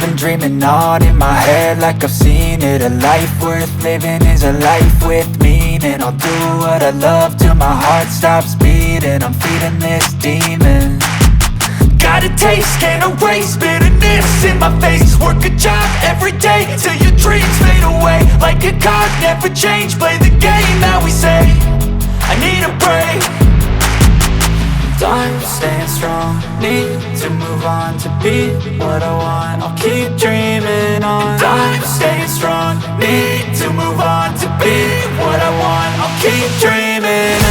been dreaming on in my head like I've seen it. A life worth living is a life with meaning. I'll do what I love till my heart stops beating. I'm feeding this demon. Got a taste, can't erase bitterness in my face. Work a job every day till your dreams fade away. Like a card, never change, play the game that we say. I need a break. I'm staying strong, need to move on to be what I want. I'll keep dreaming on. I'm staying strong, need to move on to be what I want. I'll keep dreaming